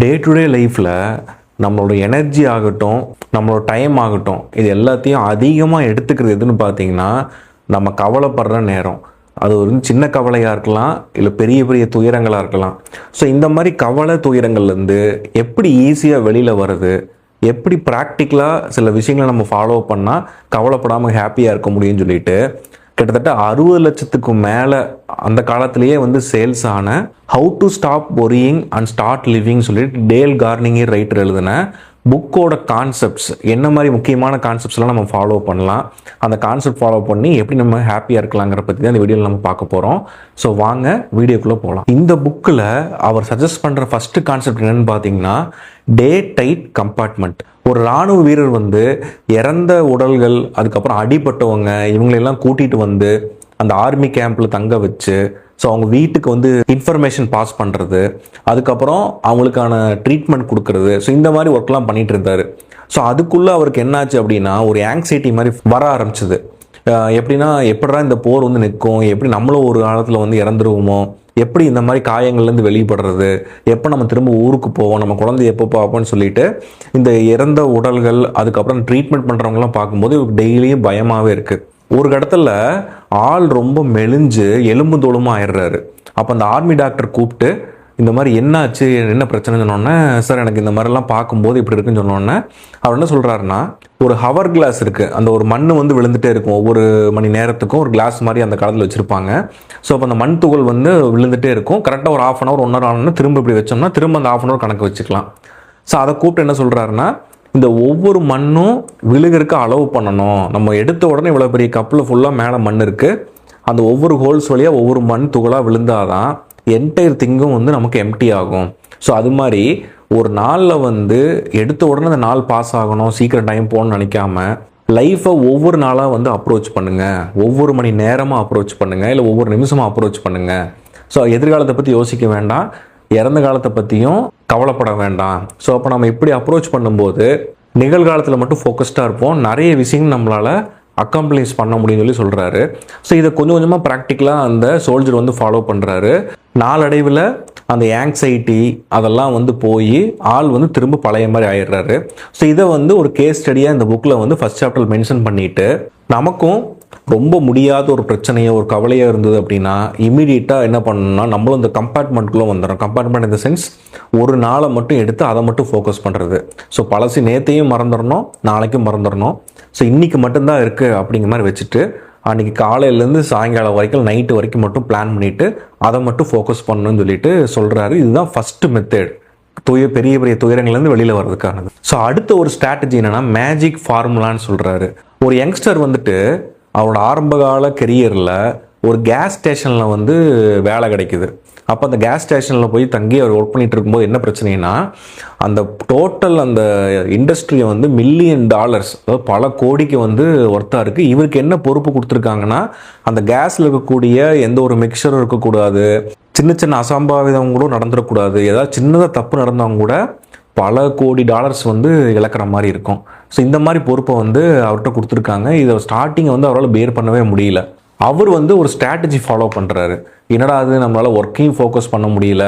Day to day லைஃப்பில் நம்மளோட energy ஆகட்டும், நம்மளோட டைம் ஆகட்டும், இது எல்லாத்தையும் அதிகமாக எடுத்துக்கிறது எதுன்னு பார்த்தீங்கன்னா, நம்ம கவலைப்படுற நேரம். அது ஒரு சின்ன கவலையாக இருக்கலாம், இல்லை பெரிய பெரிய துயரங்களாக இருக்கலாம். ஸோ இந்த மாதிரி கவலை துயரங்கள்லேருந்து எப்படி ஈஸியாக வெளியில் வருது, எப்படி ப்ராக்டிக்கலாக சில விஷயங்களை நம்ம ஃபாலோ பண்ணால் கவலைப்படாமல் ஹாப்பியாக இருக்க முடியும்னு சொல்லிட்டு கிட்டத்தட்ட 60 லட்சத்துக்கும் மேலே அந்த காலத்திலேயே வந்து சேல்ஸ் ஆன how to stop worrying and start living சொல்லிட்டு டேல் கார்னிங்கி ரைட்டர் எழுதின புக்கோட கான்செப்ட்ஸ் என்ன மாதிரி முக்கியமான கான்செப்ட்ஸ்லாம் நம்ம ஃபாலோ பண்ணலாம், அந்த கான்செப்ட் ஃபாலோ பண்ணி எப்படி நம்ம ஹாப்பியாக இருக்கலாங்கிற பற்றி தான் இந்த வீடியோவில் நம்ம பார்க்க போகிறோம். ஸோ வாங்க வீடியோக்குள்ளே போகலாம். இந்த புக்கில் அவர் சஜஸ்ட் பண்ணுற ஃபஸ்ட்டு கான்செப்ட் என்னென்னு பார்த்தீங்கன்னா டே டைட் கம்பார்ட்மெண்ட். ஒரு இராணுவ வீரர் வந்து இறந்த உடல்கள், அதுக்கப்புறம் அடிபட்டவங்க இவங்களெல்லாம் கூட்டிகிட்டு வந்து அந்த ஆர்மி கேம்பில் தங்க வச்சு ஸோ அவங்க வீட்டுக்கு வந்து இன்ஃபர்மேஷன் பாஸ் பண்ணுறது, அதுக்கப்புறம் அவங்களுக்கான ட்ரீட்மெண்ட் கொடுக்கறது, ஸோ இந்த மாதிரி ஒர்க்லாம் பண்ணிட்டு இருந்தார். ஸோ அதுக்குள்ளே அவருக்கு என்னாச்சு அப்படின்னா ஒரு ஆங்ஸைட்டி மாதிரி வர ஆரம்பிச்சுது. எப்படின்னா எப்படா இந்த போர் வந்து நிற்கும், எப்படி நம்மளும் ஒரு காலத்தில் வந்து இறந்துருவோமோ, எப்படி இந்த மாதிரி காயங்கள்லேருந்து வெளிப்படுறது, எப்போ நம்ம திரும்ப ஊருக்கு போவோம், நம்ம குழந்தை எப்போ பார்ப்போம்னு சொல்லிட்டு இந்த இறந்த உடல்கள் அதுக்கப்புறம் ட்ரீட்மெண்ட் பண்ணுறவங்களாம் பார்க்கும்போது டெய்லியும் பயமாகவே இருக்குது. ஒரு இடத்துல ஆள் ரொம்ப மெலிஞ்சு எலும்பு தோலுமாக ஆயிடுறாரு. அப்போ அந்த ஆர்மி டாக்டர் கூப்பிட்டு இந்த மாதிரி என்னாச்சு, என்ன பிரச்சனைன்னு சொன்னோன்னே, சார் எனக்கு இந்த மாதிரிலாம் பார்க்கும்போது இப்படி இருக்குன்னு சொன்னோன்னே அவர் என்ன சொல்கிறாருன்னா, ஒரு ஹவர் கிளாஸ் இருக்குது, அந்த ஒரு மண் வந்து விழுந்துகிட்டே இருக்கும், ஒவ்வொரு மணி நேரத்துக்கும் ஒரு கிளாஸ் மாதிரி அந்த காலத்தில் வச்சுருப்பாங்க. ஸோ அப்போ அந்த மண் துகள் வந்து விழுந்துகிட்டே இருக்கும். கரெக்டாக ஒரு 1/2 hour 1 hour ஆனோன்னா திரும்ப இப்படி வச்சோம்னா திரும்ப அந்த 1/2 hour கணக்கு வச்சுக்கலாம். ஸோ அதை கூப்பிட்டு என்ன சொல்கிறாருன்னா, இந்த ஒவ்வொரு மண்ணும் விழுகிறதுக்கு அளவு பண்ணணும். நம்ம எடுத்த உடனே இவ்வளோ பெரிய கப்பில் ஃபுல்லாக மேலே மண் இருக்குது, அந்த ஒவ்வொரு ஹோல்ஸ் வழியாக ஒவ்வொரு மண் துகளாக விழுந்தாதான் என்டையர் திங்கும் வந்து நமக்கு எம்டி ஆகும். ஸோ அது மாதிரி ஒரு நாளில் வந்து எடுத்த உடனே அந்த நாள் பாஸ் ஆகணும், சீக்கிரம் டைம் போகணும்னு நினைக்காம லைஃப்பை ஒவ்வொரு நாளாக வந்து அப்ரோச் பண்ணுங்கள், ஒவ்வொரு மணி நேரமாக அப்ரோச் பண்ணுங்கள், இல்லை ஒவ்வொரு நிமிஷமாக அப்ரோச் பண்ணுங்கள். ஸோ எதிர்காலத்தை பற்றி யோசிக்க வேண்டாம், இறந்த காலத்தை பற்றியும் கவலைப்பட வேண்டாம். ஸோ அப்போ நம்ம இப்படி அப்ரோச் பண்ணும்போது நிகழ்காலத்தில் மட்டும் ஃபோக்கஸ்டாக இருப்போம், நிறைய விஷயங்கள் நம்மளால் அக்காம்ப்ளிஷ் பண்ண முடியும்னு சொல்கிறாரு. ஸோ இதை கொஞ்சம் கொஞ்சமாக ப்ராக்டிக்கலாக அந்த சோல்ஜர் வந்து ஃபாலோ பண்ணுறாரு. நாளடைவில் அந்த ஆங்ஸைட்டி அதெல்லாம் வந்து போய் ஆள் வந்து திரும்ப பழைய மாதிரி ஆயிடுறாரு. ஸோ இதை வந்து ஒரு கேஸ் ஸ்டடியாக இந்த புக்கில் வந்து ஃபஸ்ட் சாப்டர் மென்ஷன் பண்ணிவிட்டு நமக்கும் ரொம்ப முடியாத ஒரு பிரச்சனையோ ஒரு கவலையாக இருந்தது அப்படின்னா இமீடியட்டாக என்ன பண்ணணும்னா நம்மளும் இந்த கம்பார்ட்மெண்ட்குள்ளே வந்துடும். கம்பார்ட்மெண்ட் இந்த சென்ஸ் ஒரு நாளை மட்டும் எடுத்து அதை மட்டும் ஃபோக்கஸ் பண்ணுறது. ஸோ பழசு நேற்றையும் மறந்துடணும், நாளைக்கும் மறந்துடணும். ஸோ இன்றைக்கி மட்டும்தான் இருக்குது அப்படிங்கிற மாதிரி வச்சுட்டு அன்றைக்கி காலையிலேருந்து சாயங்காலம் வரைக்கும் நைட்டு வரைக்கும் மட்டும் பிளான் பண்ணிவிட்டு அதை மட்டும் ஃபோக்கஸ் பண்ணணும்னு சொல்லிட்டு சொல்கிறாரு. இதுதான் ஃபஸ்ட்டு மெத்தட் பெரிய பெரிய துயரங்கள்லேருந்து வெளியில் வர்றதுக்கானது. ஸோ அடுத்த ஒரு ஸ்ட்ராட்டஜி என்னென்னா மேஜிக் ஃபார்முலான்னு சொல்கிறாரு. ஒரு யங்ஸ்டர் வந்துட்டு அவரோட ஆரம்பகால கெரியரில் ஒரு கேஸ் ஸ்டேஷனில் வந்து வேலை கிடைக்குது. அப்போ அந்த கேஸ் ஸ்டேஷனில் போய் தங்கி அவர் ஒர்க் பண்ணிகிட்டு இருக்கும்போது என்ன பிரச்சனைனா அந்த டோட்டல் அந்த இண்டஸ்ட்ரியை வந்து $1 million, அதாவது பல கோடிக்கு வந்து ஒர்த்தாக இருக்குது. இவருக்கு என்ன பொறுப்பு கொடுத்துருக்காங்கன்னா அந்த கேஸில் இருக்கக்கூடிய எந்த ஒரு மிக்சரும் இருக்கக்கூடாது, சின்ன சின்ன அசம்பாவிதம் கூட நடந்துடக்கூடாது, ஏதாவது சின்னதாக தப்பு நடந்தவங்க கூட பல கோடி டாலர்ஸ் வந்து இழக்கிற மாதிரி இருக்கும். ஸோ இந்த மாதிரி பொறுப்பை வந்து அவர்கிட்ட கொடுத்துருக்காங்க. இதை ஸ்டார்டிங்கை வந்து அவரால் பேர் பண்ணவே முடியல. அவர் வந்து ஒரு ஸ்ட்ராட்டஜி ஃபாலோ பண்ணுறாரு. என்னடா அது, நம்மளால் ஒர்க்கையும் ஃபோக்கஸ் பண்ண முடியல,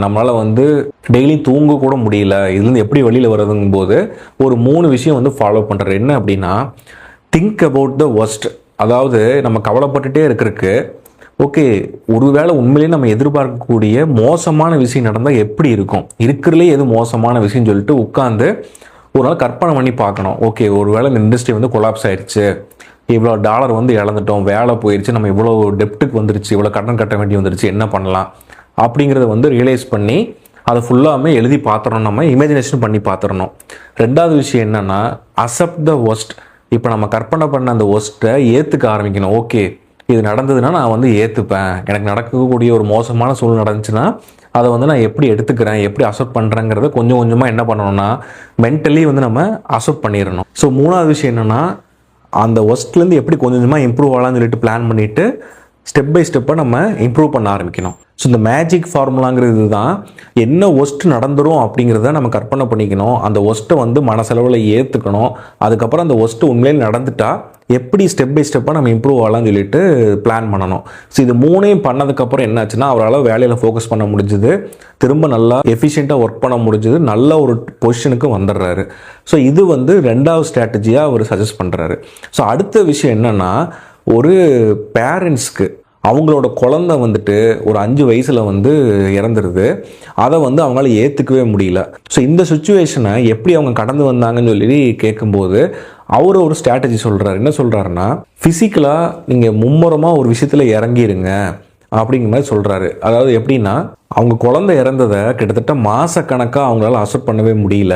நம்மளால் வந்து டெய்லி தூங்க கூட முடியல, இதுலேருந்து எப்படி வெளியில் வர்றதுங்கும் போது ஒரு 3 விஷயம் வந்து ஃபாலோ பண்ணுறாரு. என்ன அப்படின்னா திங்க் அபவுட் த ஒர்ஸ்ட். அதாவது நம்ம கவலைப்பட்டுட்டே இருக்கிறதுக்கு ஓகே, ஒருவேளை உண்மையிலேயே நம்ம எதிர்பார்க்கக்கூடிய மோசமான விஷயம் நடந்தால் எப்படி இருக்கும், இருக்கிறதுலே எது மோசமான விஷயம்னு சொல்லிட்டு உட்காந்து ஒரு நாள் கற்பனை பண்ணி பார்க்கணும். ஓகே, ஒருவேளை இந்த இண்டஸ்ட்ரி வந்து கொலாப்ஸ் ஆயிடுச்சு, இவ்வளோ டாலர் வந்து இழந்துட்டோம், வேலை போயிடுச்சு, நம்ம இவ்வளோ டெப்ட்டுக்கு வந்துருச்சு, இவ்வளோ கடன் கட்ட வேண்டி வந்துருச்சு, என்ன பண்ணலாம் அப்படிங்கிறத வந்து ரியலைஸ் பண்ணி அதை ஃபுல்லாமே எழுதி பார்த்துறோம், நம்ம இமேஜினேஷன் பண்ணி பார்த்துடணும். ரெண்டாவது விஷயம் என்னென்னா அக்செப்ட் த ஒர்ஸ்ட். இப்போ நம்ம கற்பனை பண்ண அந்த ஒர்ஸ்ட்டை ஏற்றுக்க ஆரம்பிக்கணும். ஓகே, இது நடந்ததுன்னா நான் வந்து ஏற்றுப்பேன், எனக்கு நடக்கக்கூடிய ஒரு மோசமான சூழ்நிலை நடந்துச்சுன்னா அதை வந்து நான் எப்படி எடுத்துக்கிறேன், எப்படி அக்செப்ட் பண்ணுறேங்கிறத கொஞ்சம் கொஞ்சமாக என்ன பண்ணணும்னா மென்டலி வந்து நம்ம அக்செப்ட் பண்ணிடணும். ஸோ மூணாவது விஷயம் என்னென்னா அந்த ஒர்ஸ்ட்லேருந்து எப்படி கொஞ்சம் கொஞ்சமாக இம்ப்ரூவ் ஆகலாம்னு சொல்லிட்டு பிளான் பண்ணிவிட்டு ஸ்டெப் பை ஸ்டெப்பாக நம்ம இம்ப்ரூவ் பண்ண ஆரம்பிக்கணும். ஸோ இந்த மேஜிக் ஃபார்முலாங்கிறது தான் என்ன ஒஸ்ட் நடந்துரும் அப்படிங்கிறத நம்ம கற்பனை பண்ணிக்கணும். அந்த ஒஸ்ட்டை வந்து மனசளவில் ஏற்றுக்கணும். அதுக்கப்புறம் அந்த ஒஸ்ட்டு உண்மையிலே நடந்துட்டா எப்படி ஸ்டெப் பை ஸ்டெப்பாக நம்ம இம்ப்ரூவ் ஆகலாம்னு சொல்லிட்டு பிளான் பண்ணணும். ஸோ இது மூணையும் பண்ணதுக்கப்புறம் என்னாச்சுன்னா அவரால் வேலையில் ஃபோக்கஸ் பண்ண முடிஞ்சுது, திரும்ப நல்லா எஃபிஷியண்ட்டாக ஒர்க் பண்ண முடிஞ்சுது, நல்ல ஒரு பொசிஷனுக்கு வந்துடுறாரு. ஸோ இது வந்து 2வது ஸ்ட்ராட்டஜியாக அவர் சஜஸ்ட் பண்ணுறாரு. ஸோ அடுத்த விஷயம் என்னென்னா, ஒரு பேரண்ட்ஸ்க்கு அவங்களோட குழந்தை வந்துட்டு ஒரு 5 வயசில் வந்து இறந்துருது. அதை வந்து அவங்களால ஏற்றுக்கவே முடியல. ஸோ இந்த சுச்சுவேஷனை எப்படி அவங்க கடந்து வந்தாங்கன்னு சொல்லி கேட்கும்போது அவர் ஒரு ஸ்ட்ராட்டஜி சொல்கிறார். என்ன சொல்கிறாருன்னா, ஃபிசிக்கலாக நீங்கள் மும்முரமாக ஒரு விஷயத்தில் இறங்கிருங்க அப்படிங்கிற மாதிரி சொல்கிறாரு. அதாவது எப்படின்னா, அவங்க குழந்தை இறந்ததை கிட்டத்தட்ட மாதக்கணக்காக அவங்களால அக்செப்ட் பண்ணவே முடியல.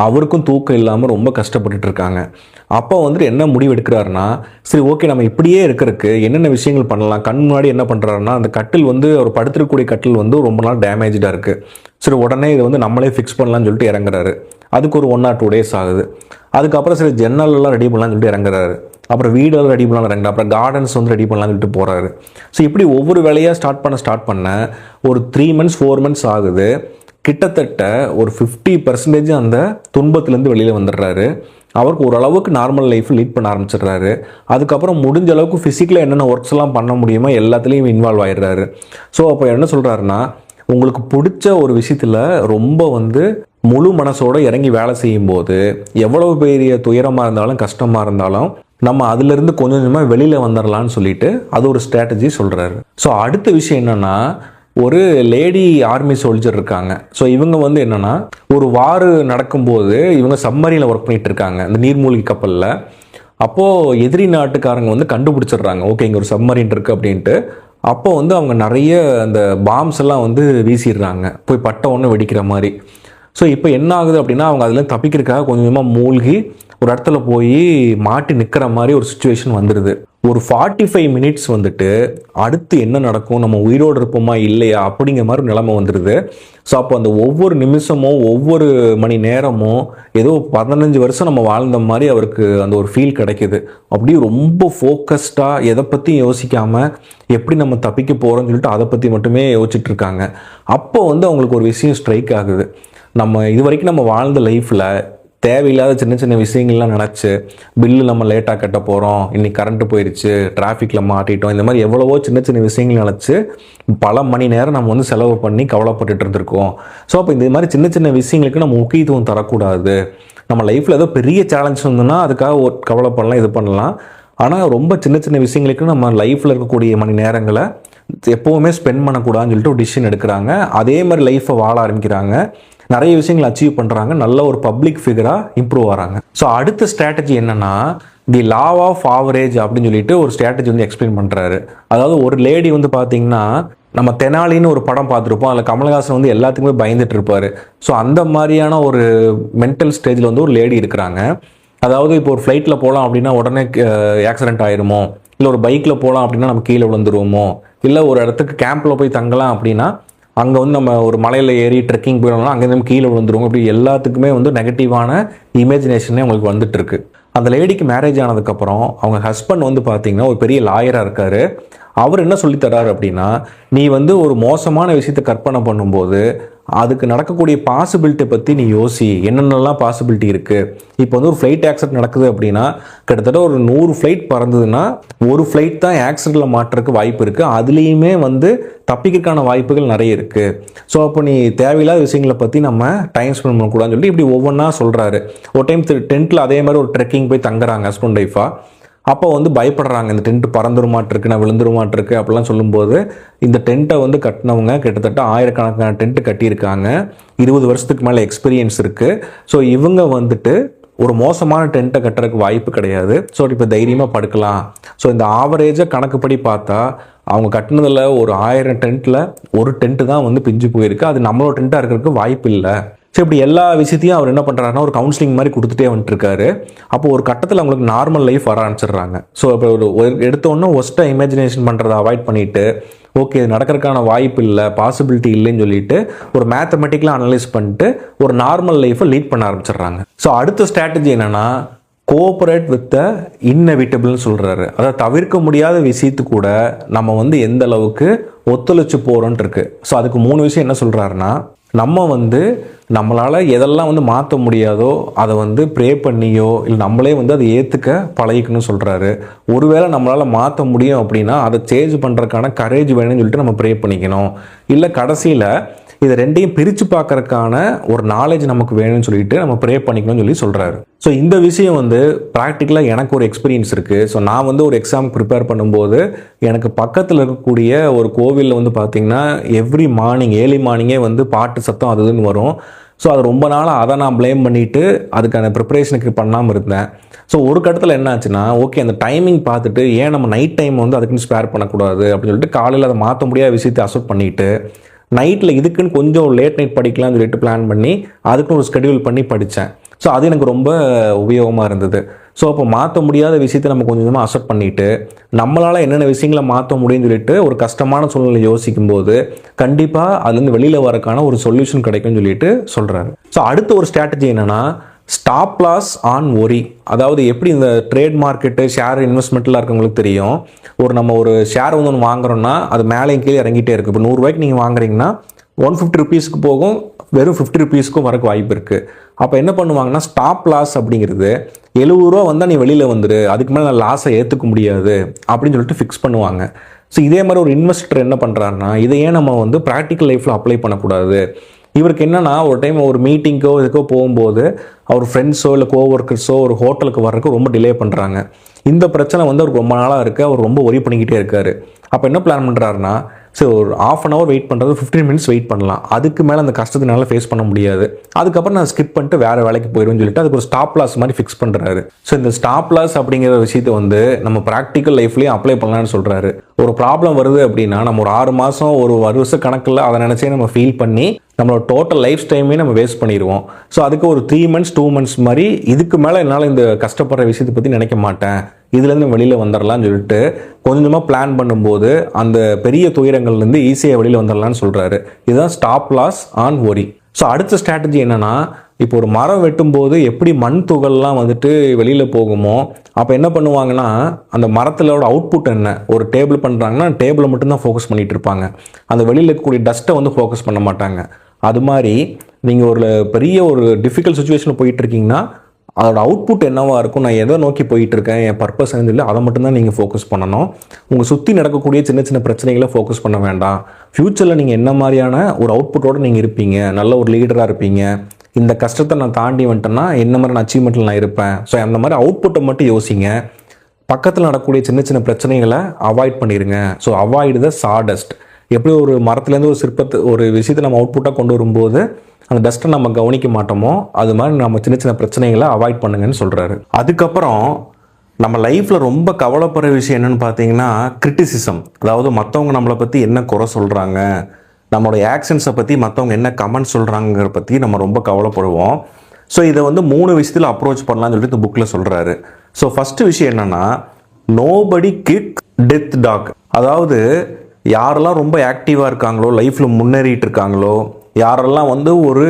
அவருக்கும் தூக்கம் இல்லாமல் ரொம்ப கஷ்டப்பட்டுட்டு இருக்காங்க. அப்போ வந்துட்டு என்ன முடிவு எடுக்கிறாருன்னா, சரி ஓகே நம்ம இப்படியே இருக்கிறதுக்கு என்னென்ன விஷயங்கள் பண்ணலாம். கண் முன்னாடி என்ன பண்ணுறாருன்னா, அந்த கட்டில் வந்து அவர் படுத்துருக்கக்கூடிய கட்டில் வந்து ரொம்ப நாள் டேமேஜாக இருக்குது. சரி உடனே இதை வந்து நம்மளே ஃபிக்ஸ் பண்ணலாம்னு சொல்லிட்டு இறங்குறாரு. அதுக்கு ஒரு 1 or 2 days ஆகுது. அதுக்கப்புறம் சரி ஜன்னல்லாம் ரெடி பண்ணலாம்னு சொல்லிட்டு இறங்குறாரு. அப்புறம் வீடெல்லாம் ரெடி பண்ணலாம் இறங்குறாரு. அப்புறம் கார்டன்ஸ் வந்து ரெடி பண்ணலாம்னு சொல்லிட்டு போகிறாரு. ஸோ இப்படி ஒவ்வொரு வேலையாக ஸ்டார்ட் பண்ண ஒரு 3 months 4 months ஆகுது. கிட்டத்தட்ட ஒரு 50% அந்த துன்பத்திலேருந்து வெளியில் வந்துடுறாரு. அவருக்கு ஓரளவுக்கு நார்மல் லைஃப் லீட் பண்ண ஆரம்பிச்சிடுறாரு. அதுக்கப்புறம் முடிஞ்ச அளவுக்கு ஃபிசிக்கலாக என்னென்ன ஒர்க்ஸ் எல்லாம் பண்ண முடியுமோ எல்லாத்துலேயும் இன்வால்வ் ஆகிடுறாரு. ஸோ அப்போ என்ன சொல்கிறாருன்னா, உங்களுக்கு பிடிச்ச ஒரு விஷயத்தில் ரொம்ப வந்து முழு மனசோட இறங்கி வேலை செய்யும்போது எவ்வளவு பெரிய துயரமாக இருந்தாலும் கஷ்டமாக இருந்தாலும் நம்ம அதிலிருந்து கொஞ்சம் கொஞ்சமாக வெளியில் வந்துடலான்னு சொல்லிட்டு அது ஒரு ஸ்ட்ராட்டஜி சொல்கிறாரு. ஸோ அடுத்த விஷயம் என்னென்னா, ஒரு லேடி ஆர்மி சோல்ஜர் இருக்காங்க. ஸோ இவங்க வந்து என்னென்னா, ஒரு வார் நடக்கும்போது இவங்க சம்மரியில் ஒர்க் பண்ணிட்டு இருக்காங்க, இந்த நீர்மூழ்கி கப்பலில். அப்போது எதிரி நாட்டுக்காரங்க வந்து கண்டுபிடிச்சிடுறாங்க, ஓகே இங்கே ஒரு சம்மரின் இருக்குது அப்படின்ட்டு. அப்போ வந்து அவங்க நிறைய அந்த பாம்ஸ் எல்லாம் வந்து வீசிடுறாங்க, போய் பட்டை ஒன்று வெடிக்கிற மாதிரி. ஸோ இப்போ என்ன ஆகுது அப்படின்னா, அவங்க அதில் தப்பிக்கிறதுக்காக கொஞ்சமாக மூழ்கி ஒரு இடத்துல போய் மாட்டி நிற்கிற மாதிரி ஒரு சுச்சுவேஷன் வந்துடுது. ஒரு 45 minutes வந்துட்டு அடுத்து என்ன நடக்கும், நம்ம உயிரோடு இருப்போமா இல்லையா அப்படிங்கிற மாதிரி நிலைமை வந்துடுது. ஸோ அப்போ அந்த ஒவ்வொரு நிமிஷமும் ஒவ்வொரு மணி நேரமும் ஏதோ 15 வருஷம் நம்ம வாழ்ந்த மாதிரி அவருக்கு அந்த ஒரு ஃபீல் கிடைக்கிது. அப்படியே ரொம்ப ஃபோக்கஸ்டாக எதை பற்றியும் யோசிக்காமல் எப்படி நம்ம தப்பிக்க போகிறோம்னு சொல்லிட்டு அதை பற்றி மட்டுமே யோசிச்சுட்டு இருக்காங்க. அப்போ வந்து அவங்களுக்கு ஒரு விஷயம் ஸ்ட்ரைக் ஆகுது. நம்ம இது வரைக்கும் நம்ம வாழ்ந்த லைஃப்பில் தேவையில்லாத சின்ன சின்ன விஷயங்கள்லாம் நினச்சி, பில்லு நம்ம லேட்டாக கட்ட போகிறோம், இன்றைக்கி கரண்ட்டு போயிடுச்சு, டிராஃபிக்கில் மாட்டிட்டோம், இந்த மாதிரி எவ்வளவோ சின்ன சின்ன விஷயங்கள் நினச்சி பல மணி நேரம் நம்ம வந்து செலவு பண்ணி கவலைப்பட்டுட்டு இருந்திருக்கோம். ஸோ அப்போ இந்த மாதிரி சின்ன சின்ன விஷயங்களுக்கு நம்ம முக்கியத்துவம் தரக்கூடாது. நம்ம லைஃப்பில் ஏதோ பெரிய சேலஞ்ச் வந்தோன்னா அதுக்காக கவலைப்படலாம், இது பண்ணலாம். ஆனால் ரொம்ப சின்ன சின்ன விஷயங்களுக்கு நம்ம லைஃப்பில் இருக்கக்கூடிய மணி நேரங்களை எப்போவுமே ஸ்பெண்ட் பண்ணக்கூடாதுன்னு சொல்லிட்டு ஒரு டிசிஷன் எடுக்கிறாங்க. அதே மாதிரி லைஃப்பை வாழ ஆரம்பிக்கிறாங்க, நிறைய விஷயங்கள் அச்சீவ் பண்ணுறாங்க, நல்ல ஒரு பப்ளிக் ஃபிகராக இம்ப்ரூவ் ஆகிறாங்க. ஸோ அடுத்த ஸ்ட்ராட்டஜி என்னென்னா, தி லா ஆஃப் ஆவரேஜ் அப்படின்னு சொல்லிட்டு ஒரு ஸ்ட்ராட்டஜி வந்து எக்ஸ்பிளைன் பண்ணுறாரு. அதாவது ஒரு லேடி வந்து பார்த்தீங்கன்னா, நம்ம தெனாலின்னு ஒரு படம் பார்த்துருப்போம், அதில் கமல்ஹாசன் வந்து எல்லாத்துக்குமே பயந்துட்டு இருப்பார். ஸோ அந்த மாதிரியான ஒரு மென்டல் ஸ்டேஜில் வந்து ஒரு லேடி இருக்கிறாங்க. அதாவது இப்போ ஒரு ஃப்ளைட்டில் போகலாம் அப்படின்னா உடனே ஆக்சிடென்ட் ஆயிருமோ, இல்லை ஒரு பைக்கில் போகலாம் அப்படின்னா நம்ம கீழே விழுந்துருவோமோ, இல்லை ஒரு இடத்துக்கு கேம்பில் போய் தங்கலாம் அப்படின்னா அங்கே வந்து நம்ம ஒரு மலையில் ஏறி ட்ரெக்கிங் போயிடலாம், அங்கேருந்து கீழே விழுந்துருவோம். இப்படி எல்லாத்துக்குமே வந்து நெகட்டிவான இமேஜினேஷனே உங்களுக்கு வந்துட்டு இருக்கு. அந்த லேடிக்கு மேரேஜ் ஆனதுக்கப்புறம் அவங்க ஹஸ்பண்ட் வந்து பார்த்தீங்கன்னா ஒரு பெரிய லாயராக இருக்கார். அவர் என்ன சொல்லித்தராரு அப்படின்னா, நீ வந்து ஒரு மோசமான விஷயத்தை கற்பனை பண்ணும்போது அதுக்கு நடக்கக்கூடிய பாசிபிலிட்டி பற்றி நீ யோசி, என்னென்னலாம் பாசிபிலிட்டி இருக்குது. இப்போ வந்து ஒரு ஃப்ளைட் ஆக்சிடென்ட் நடக்குது அப்படின்னா கிட்டத்தட்ட ஒரு 100 ஃப்ளைட் பறந்ததுன்னா ஒரு ஃப்ளைட் தான் ஆக்சிடென்ட்டில் மாட்டுறதுக்கு வாய்ப்பு இருக்குது. அதுலேயுமே வந்து தப்பிக்கிறதுக்கான வாய்ப்புகள் நிறைய இருக்குது. ஸோ அப்போ நீ தேவையில்லாத விஷயங்களை பற்றி நம்ம டைம் ஸ்பெண்ட் பண்ணக்கூடாதுன்னு சொல்லி இப்படி ஒவ்வொன்றா சொல்கிறாரு. ஒரு டைம் டென்ட்டில் அதே மாதிரி ஒரு ட்ரெக்கிங் போய் தங்குறாங்க ஹஸ்பண்ட் ஒய்ஃபாக. அப்போ வந்து பயப்படுறாங்க, இந்த டென்ட் பறந்துருமாட்டிருக்கு, நான் விழுந்துருமாட்டிருக்கு அப்படிலாம் சொல்லும்போது, இந்த டென்ட்டை வந்து கட்டினவங்க கிட்டத்தட்ட 1000கணக்கான டென்ட்டு கட்டியிருக்காங்க, 20 வருஷத்துக்கு மேலே எக்ஸ்பீரியன்ஸ் இருக்குது. ஸோ இவங்க வந்துட்டு ஒரு மோசமான டென்ட்டை கட்டுறதுக்கு வாய்ப்பு கிடையாது. ஸோ இப்போ தைரியமாக படுக்கலாம். ஸோ இந்த ஆவரேஜாக கணக்குப்படி பார்த்தா அவங்க கட்டினதில் ஒரு 1000 டென்ட்டில் ஒரு டென்ட்டு தான் வந்து பிஞ்சு போயிருக்கு. அது நம்மளோட டென்ட்டாக இருக்கிறதுக்கு வாய்ப்பு இல்லை. ஸோ இப்படி எல்லா விஷயத்தையும் அவர் என்ன பண்ணுறாருன்னா ஒரு கவுன்சிலிங் மாதிரி கொடுத்துட்டே வந்துட்டுருக்காரு. அப்போ ஒரு கட்டத்தில் அவங்களுக்கு நார்மல் லைஃப் வர ஆரம்பிச்சிடுறாங்க. ஸோ இப்போ ஒரு எடுத்தோன்னே ஒஸ்ட்டாக இமேஜினேஷன் பண்ணுறதை அவாய்ட் பண்ணிவிட்டு, ஓகே இது நடக்கிறதுக்கான வாய்ப்பு இல்லை, பாசிபிலிட்டி இல்லைன்னு சொல்லிட்டு ஒரு மேத்தமெட்டிக்கலாக அனலைஸ் பண்ணிட்டு ஒரு நார்மல் லைஃப்பை லீட் பண்ண ஆரம்பிச்சிடுறாங்க. ஸோ அடுத்த ஸ்ட்ராட்டஜி என்னென்னா, கோஆப்ரேட் வித் த இன்னெவிட்டபிள்னு சொல்கிறாரு. அதாவது தவிர்க்க முடியாத விஷயத்து கூட நம்ம வந்து எந்த அளவுக்கு ஒத்துழைச்சு போகிறோன்ட்டு இருக்கு. ஸோ அதுக்கு 3 விஷயம் என்ன சொல்கிறாருன்னா, நம்ம வந்து நம்மளால் எதெல்லாம் வந்து மாற்ற முடியாதோ அதை வந்து ப்ரே பண்ணியோ இல்லை நம்மளே வந்து அதை ஏற்றுக்க பழகிக்கணும்னு சொல்கிறாரு. ஒருவேளை நம்மளால் மாற்ற முடியும் அப்படின்னா அதை சேஞ்ச் பண்ணுறதுக்கான கரேஜ் வேணும்னு சொல்லிட்டு நம்ம ப்ரே பண்ணிக்கணும். இல்லை கடைசியில் இதை ரெண்டையும் பிரித்து பார்க்கறதுக்கான ஒரு நாலேஜ் நமக்கு வேணும்னு சொல்லிட்டு நம்ம ப்ரே பண்ணிக்கணும்னு சொல்கிறாரு. ஸோ இந்த விஷயம் வந்து ப்ராக்டிக்கலாக எனக்கு ஒரு எக்ஸ்பீரியன்ஸ் இருக்குது. ஸோ நான் வந்து ஒரு எக்ஸாம் ப்ரிப்பேர் பண்ணும்போது எனக்கு பக்கத்தில் இருக்கக்கூடிய ஒரு கோவிலில் வந்து பார்த்திங்கன்னா எவ்ரி மார்னிங் ஏர்லி மார்னிங்கே வந்து பாட்டு சத்தம் அது இதுன்னு வரும். ஸோ அது ரொம்ப நாளாக அதை நான் ப்ளேம் பண்ணிவிட்டு அதுக்கான ப்ரிப்பரேஷனுக்கு பண்ணாமல் இருந்தேன். ஸோ ஒரு கட்டத்தில் என்ன ஆச்சுன்னா, ஓகே அந்த டைமிங் பார்த்துட்டு ஏன் நம்ம நைட் டைம் வந்து அதுக்குன்னு ஸ்பேர் பண்ணக்கூடாது அப்படின்னு சொல்லிட்டு காலையில் அதை மாற்ற முடியாத விஷயத்தை அக்செப்ட் பண்ணிவிட்டு நைட்டில் இதுக்குன்னு கொஞ்சம் லேட் நைட் படிக்கலாம்னு சொல்லிட்டு பிளான் பண்ணி அதுக்குன்னு ஒரு ஸ்கெடியூல் பண்ணி படித்தேன். ஸோ அது எனக்கு ரொம்ப உபயோகமாக இருந்தது. ஸோ அப்போ மாற்ற முடியாத விஷயத்தை நம்ம கொஞ்சம் கொஞ்சமாக அக்செப்ட் பண்ணிவிட்டு நம்மளால் என்னென்ன விஷயங்களை மாற்ற முடியும்னு சொல்லிட்டு ஒரு கஷ்டமான சூழ்நிலை யோசிக்கும் போது கண்டிப்பாக அதுலேருந்து வெளியில் வரக்கான ஒரு சொல்யூஷன் கிடைக்கும்னு சொல்லிட்டு சொல்கிறாரு. ஸோ அடுத்த ஒரு ஸ்ட்ராட்டஜி என்னென்னா, ஸ்டாப் லாஸ் ஆன் ஒரி. அதாவது எப்படி இந்த ட்ரேட் மார்க்கெட்டு ஷேர் இன்வெஸ்ட்மெண்ட்லாம் இருக்கவங்களுக்கு தெரியும். நம்ம ஒரு ஷேர் வந்து ஒன்று வாங்குறோம்னா அது மேலே கீழே இறங்கிட்டே இருக்குது. இப்போ 100 ரூபாய்க்கு நீங்கள் வாங்குறீங்கன்னா 150 ருபீஸ்க்கு போகும், வெறும் 50 ருபீஸ்க்கும் வரக்கு வாய்ப்பு இருக்குது. அப்போ என்ன பண்ணுவாங்கன்னா, ஸ்டாப் லாஸ் அப்படிங்கிறது 70 ரூபா வந்தால் நீ வெளியில் வந்துடு, அதுக்கு மேலே நான் லாஸை ஏற்றுக்க முடியாது அப்படின்னு சொல்லிட்டு ஃபிக்ஸ் பண்ணுவாங்க. ஸோ இதே மாதிரி ஒரு இன்வெஸ்டர் என்ன பண்ணுறாருன்னா, இதை ஏன் நம்ம வந்து ப்ராக்டிக்கல் லைஃப்பில் அப்ளை பண்ணக்கூடாது? இவருக்கு என்னன்னா, ஒரு டைம் ஒரு மீட்டிங்கோ இதுக்கோ போகும்போது அவர் ஃப்ரெண்ட்ஸோ இல்லை கோவொர்க்கர்ஸோ ஒரு ஹோட்டலுக்கு வர்றதுக்கு ரொம்ப டிலே பண்ணுறாங்க. இந்த பிரச்சனை வந்து அவருக்கு ரொம்ப நாளாக இருக்குது. அவர் ரொம்ப ஒரி பண்ணிக்கிட்டே இருக்காரு. அப்போ என்ன பிளான் பண்ணுறாருன்னா, சரி ஒரு ½ அன் ஹவர் வெயிட் பண்ணுறது 15 மினிட்ஸ் வெயிட் பண்ணலாம், அதுக்கு மேலே அந்த கஷ்டத்தினால ஃபேஸ் பண்ண முடியாது, அதுக்கப்புறம் நான் ஸ்கிப் பண்ணிட்டு வேறு வேலைக்கு போயிடுவேன்னு சொல்லிட்டு அதுக்கு ஒரு ஸ்டாப் லாஸ் மாதிரி ஃபிக்ஸ் பண்ணுறாரு. ஸோ இந்த ஸ்டாப் லாஸ் அப்படிங்கிற விஷயத்தை வந்து நம்ம ப்ராக்டிக்கல் லைஃப்லேயும் அப்ளை பண்ணலான்னு சொல்கிறாரு. ஒரு ப்ராப்ளம் வருது அப்படின்னா நம்ம ஒரு 6 மாதம் ஒரு வருஷ கணக்கில் அதை நினச்சே நம்ம ஃபீல் பண்ணி நம்மளோட டோட்டல் லைஃப் டைமே நம்ம வேஸ்ட் பண்ணிடுவோம். ஸோ அதுக்கு ஒரு 3 மந்த்ஸ் 2 மந்த்ஸ் மாதிரி இதுக்கு மேலே என்னால் இந்த கஷ்டப்படுற விஷயத்தை பற்றி நினைக்க மாட்டேன், இதுலேருந்து வெளியில் வந்துடலாம்னு சொல்லிட்டு கொஞ்சமாக பிளான் பண்ணும்போது அந்த பெரிய துயரங்கள்லேருந்து ஈஸியாக வெளியில் வந்துடலாம்னு சொல்கிறாரு. இதுதான் ஸ்டாப் லாஸ் ஆன் ஒரி. ஸோ அடுத்த ஸ்ட்ராட்டஜி என்னென்னா, இப்போ ஒரு மரம் வெட்டும்போது எப்படி மண் துகள்லாம் வந்துட்டு வெளியில் போகுமோ அப்போ என்ன பண்ணுவாங்கன்னா, அந்த மரத்திலோட அவுட்புட் என்ன, ஒரு டேபிள் பண்ணுறாங்கன்னா டேபிளை மட்டும்தான் ஃபோக்கஸ் பண்ணிகிட்டு இருப்பாங்க, அந்த வெளியில் இருக்கக்கூடிய டஸ்ட்டை வந்து ஃபோக்கஸ் பண்ண மாட்டாங்க. அது மாதிரி நீங்கள் ஒரு பெரிய ஒரு டிஃபிகல்ட் சுச்சுவேஷனில் போயிட்டுருக்கீங்கன்னா அதோட அவுட்புட் என்னவாக இருக்கும், நான் எதை நோக்கி போயிட்டுருக்கேன், என் பர்பஸ் இல்லை, அதை மட்டும்தான் நீங்கள் ஃபோக்கஸ் பண்ணணும். உங்கள் சுற்றி நடக்கக்கூடிய சின்ன சின்ன பிரச்சனைகளை ஃபோக்கஸ் பண்ண வேண்டாம். ஃப்யூச்சரில் நீங்கள் என்ன மாதிரியான ஒரு அவுட்புட்டோடு நீங்கள் இருப்பீங்க, நல்ல ஒரு லீடராக இருப்பீங்க, இந்த கஷ்டத்தை நான் தாண்டி வந்துட்டேன்னா என்ன மாதிரி அச்சீவ்மெண்ட்டில் நான் இருப்பேன். ஸோ அந்த மாதிரி அவுட்புட்டை மட்டும் யோசிங்க. பக்கத்தில் நடக்கக்கூடிய சின்ன சின்ன பிரச்சனைகளை அவாய்ட் பண்ணிடுங்க. ஸோ அவாய்டு த சாடஸ்ட். எப்படி ஒரு மரத்துலேருந்து ஒரு விஷயத்தை நம்ம அவுட்புட்டாக கொண்டு வரும்போது அந்த டஸ்ட்டை நம்ம கவனிக்க மாட்டோமோ அது மாதிரி நம்ம சின்ன சின்ன பிரச்சனைகளை அவாய்ட் பண்ணுங்கன்னு சொல்கிறாரு. அதுக்கப்புறம் நம்ம லைஃப்பில் ரொம்ப கவலைப்படுற விஷயம் என்னென்னு பார்த்தீங்கன்னா கிரிட்டிசிசம். அதாவது மற்றவங்க நம்மளை பற்றி என்ன குறை சொல்கிறாங்க, நம்மளுடைய ஆக்ஷன்ஸை பற்றி மற்றவங்க என்ன கமெண்ட் சொல்கிறாங்கிற பற்றி நம்ம ரொம்ப கவலைப்படுவோம். ஸோ இதை வந்து 3 விஷயத்தில் அப்ரோச் பண்ணலாம்னு சொல்லிட்டு இந்த புக்கில் சொல்கிறாரு. ஸோ ஃபஸ்ட்டு விஷயம் என்னென்னா, நோபடி கிக் டெத் டாக். அதாவது யாரெல்லாம் ரொம்ப ஆக்டிவாக இருக்காங்களோ, லைஃப்பில் முன்னேறிட்டு இருக்காங்களோ, யாரெல்லாம் வந்து ஒரு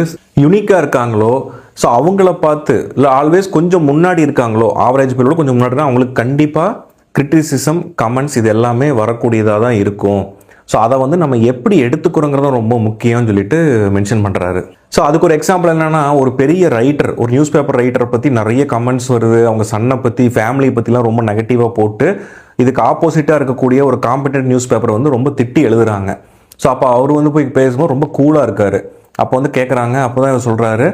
யூனிக்காக இருக்காங்களோ, ஸோ அவங்கள பார்த்து இல்லை ஆல்வேஸ் கொஞ்சம் முன்னாடி இருக்காங்களோ, ஆவரேஜ் பீரியடோட கொஞ்சம் முன்னாடி அவங்களுக்கு கண்டிப்பாக கிரிட்டிசிசம் கமெண்ட்ஸ் இது எல்லாமே வரக்கூடியதாக தான் இருக்கும். ஸோ அதை வந்து நம்ம எப்படி எடுத்துக்கிறோங்கிறத ரொம்ப முக்கியம்னு சொல்லிட்டு மென்ஷன் பண்ணுறாரு. ஸோ அதுக்கு ஒரு எக்ஸாம்பிள் என்னென்னா, ஒரு பெரிய ரைட்டர், ஒரு நியூஸ் பேப்பர் ரைட்டரை பற்றி நிறைய கமெண்ட்ஸ் வருது, அவங்க சன்னை பற்றி ஃபேமிலியை பற்றிலாம் ரொம்ப நெகட்டிவாக போட்டு இதுக்கு ஆப்போசிட்டாக இருக்கக்கூடிய ஒரு காம்படென்ட் நியூஸ் பேப்பரை வந்து ரொம்ப திட்டி எழுதுறாங்க. ஸோ அப்போ அவர் வந்து போய் பேசும்போது ரொம்ப கூலாக இருக்கார். அப்போ வந்து கேட்குறாங்க, அப்போ தான் இவர் சொல்கிறாரு,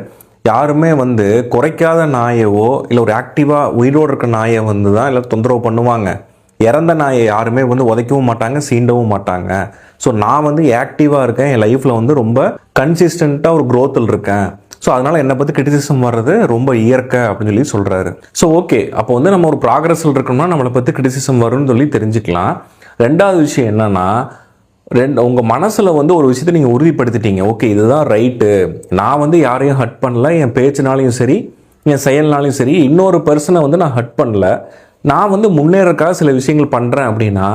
யாருமே வந்து குறைக்காத நாயவோ இல்லை ஒரு ஆக்டிவாக உயிரோடு இருக்க நாயை வந்து தான் இல்லை தொந்தரவு பண்ணுவாங்க, இறந்த நாயை யாருமே வந்து உதைக்கவும் மாட்டாங்க, சீண்டவும் மாட்டாங்க. ஸோ நான் வந்து ஆக்டிவாக இருக்கேன், என் லைஃப்பில் வந்து ரொம்ப கன்சிஸ்டண்ட்டாக ஒரு க்ரோத்தில் இருக்கேன், ஸோ அதனால் என்னை பற்றி கிரிட்டிசிசம் வர்றது ரொம்ப இயற்கை அப்படின்னு சொல்லி சொல்கிறாரு. ஸோ ஓகே, அப்போ வந்து நம்ம ஒரு ப்ராக்ரஸில் இருக்கோம்னா நம்மளை பற்றி கிரிட்டிசிசம் வரும்னு சொல்லி தெரிஞ்சுக்கலாம். ரெண்டாவது விஷயம் என்னென்னா, உங்கள் மனசில் வந்து ஒரு விஷயத்தை நீங்கள் உறுதிப்படுத்திட்டீங்க, ஓகே இதுதான் ரைட்டு, நான் வந்து யாரையும் ஹர்ட் பண்ணல, என் பேச்சுனாலையும் சரி என் செயல்னாலையும் சரி இன்னொரு பர்சனை வந்து நான் ஹர்ட் பண்ணல, நான் வந்து முன்னேறக்காக சில விஷயங்கள் பண்ணுறேன் அப்படின்னா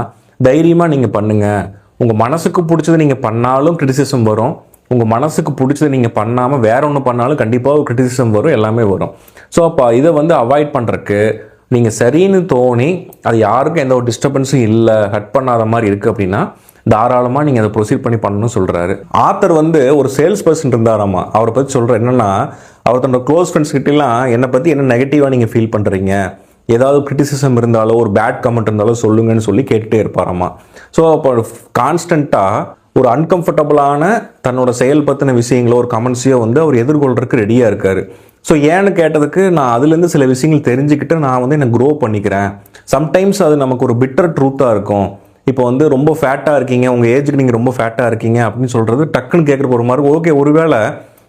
தைரியமாக நீங்கள் பண்ணுங்கள். உங்கள் மனசுக்கு பிடிச்சது நீங்கள் பண்ணாலும் கிரிட்டிசிசம் வரும், உங்கள் மனசுக்கு பிடிச்சதை நீங்கள் பண்ணாமல் வேற ஒன்று பண்ணாலும் கண்டிப்பாக கிரிட்டிசிசம் வரும், எல்லாமே வரும். ஸோ அப்போ இதை வந்து அவாய்ட் பண்ணுறக்கு நீங்கள் சரின்னு தோணி அது யாருக்கும் எந்த ஒரு டிஸ்டர்பன்ஸும் இல்லை, ஹட் பண்ணாத மாதிரி இருக்குது அப்படின்னா தாராளமாக நீங்கள் அதை ப்ரொசீட் பண்ணி பண்ணணும்னு சொல்கிறாரு. ஆத்தர் வந்து ஒரு சேல்ஸ் பர்சன் இருந்தாராமா. அவரை பற்றி சொல்கிற என்னென்னா, அவர் தன்னோட க்ளோஸ் ஃப்ரெண்ட்ஸ் கிட்டலாம் என்னை பற்றி என்ன நெகட்டிவாக நீங்கள் ஃபீல் பண்ணுறீங்க, ஏதாவது கிரிட்டிசிசம் இருந்தாலோ ஒரு பேட் கமெண்ட் இருந்தாலோ சொல்லுங்கன்னு சொல்லி கேட்டுகிட்டே இருப்பாராமா. ஸோ அப்போ கான்ஸ்டண்ட்டாக ஒரு அன்கம்ஃபர்டபுளான தன்னோட செயல் பற்றின விஷயங்களோ ஒரு கமெண்ட்ஸையோ வந்து அவர் எதிர்கொள்றதுக்கு ரெடியாக இருக்கார். ஸோ ஏன்னு கேட்டதுக்கு, நான் அதுலேருந்து சில விஷயங்கள் தெரிஞ்சுக்கிட்டு நான் வந்து என்னை க்ரோ பண்ணிக்கிறேன். சம்டைம்ஸ் அது நமக்கு ஒரு பிட்டர் ட்ரூத்தாக இருக்கும். இப்போ வந்து ரொம்ப ஃபேட்டாக இருக்கீங்க, உங்கள் ஏஜுக்கு நீங்கள் ரொம்ப ஃபேட்டாக இருக்கீங்க அப்படின்னு சொல்கிறது டக்குன்னு கேட்குற ஒரு மாதிரி ஓகே, ஒருவேளை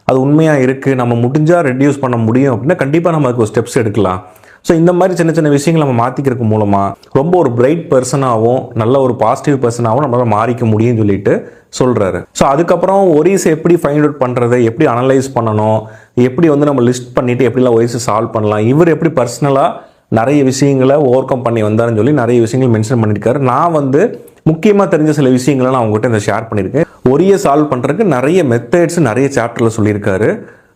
அது உண்மையாக இருக்குது, நம்ம முடிஞ்சால் ரெடியூஸ் பண்ண முடியும் அப்படின்னா கண்டிப்பாக நம்ம அதுக்கு ஒரு ஸ்டெப்ஸ் எடுக்கலாம். ஸோ இந்த மாதிரி சின்ன சின்ன விஷயங்கள் நம்ம மாற்றிக்கிறதுக்கு மூலமாக ரொம்ப ஒரு பிரைட் பர்சனாகவும் நல்ல ஒரு பாசிட்டிவ் பர்சனாகவும் நம்மளால் மாறிக்க முடியும்னு சொல்லிட்டு சொல்கிறாரு. ஸோ அதுக்கப்புறம் ஒரீஸ் எப்படி ஃபைண்ட் அவுட் பண்ணுறது, எப்படி அனலைஸ் பண்ணணும், எப்படி வந்து நம்ம லிஸ்ட் பண்ணிவிட்டு எப்படிலாம் ஒரீஸை சால்வ் பண்ணலாம், இவர் எப்படி பர்சனலாக நிறைய விஷயங்களை ஓவர் கம் பண்ணி வந்தாருன்னு சொல்லி நிறைய விஷயங்கள் மென்ஷன் பண்ணியிருக்காரு. நான் வந்து முக்கியமாக தெரிஞ்ச சில விஷயங்களை நான் அவங்ககிட்ட இந்த ஷேர் பண்ணியிருக்கேன். ஒரே சால்வ் பண்ணுறதுக்கு நிறைய மெத்தட்ஸ் நிறைய சாப்டரில் சொல்லியிருக்காரு.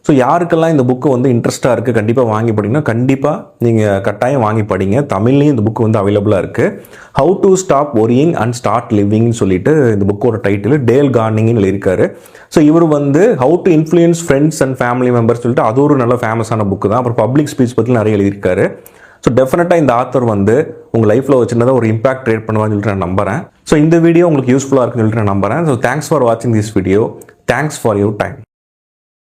ஸோ யாருக்கெல்லாம் இந்த புக்கு வந்து இன்ட்ரெஸ்ட்டாக இருக்குது கண்டிப்பாக வாங்கி படிங்கன்னா கண்டிப்பாக நீங்கள் கட்டாயம் வாங்கி படிங்க. தமிழ்லேயும் இந்த புக்கு வந்து அவைலபிளாக இருக்குது. How to stop worrying and start லிவிங்னு சொல்லிட்டு இந்த புக்கோட டைட்டில் டேல் கார்னிங்னு இருக்காரு. ஸோ இவர் வந்து how to influence friends and family members சொல்லிட்டு அது ஒரு நல்ல ஃபேமஸான புக்கு தான். அப்புறம் பப்ளிக் ஸ்பீச் பற்றி நிறைய எழுதியிருக்காரு. ஸோ டெஃபினட்டாக இந்த ஆத்தர் வந்து உங்கள் லைஃப்பில் ஒரு சின்னதாக ஒரு இம்பாக்ட் கிரியேட் பண்ணுவான்னு சொல்லிட்டு நான் நம்புகிறேன். ஸோ இந்த வீடியோ உங்களுக்கு யூஸ்ஃபுல்லாக இருக்குன்னு சொல்லிட்டு நான் நம்புகிறேன். ஸோ தேங்க்ஸ் ஃபார் வாட்சிங் this video. Thanks for your time.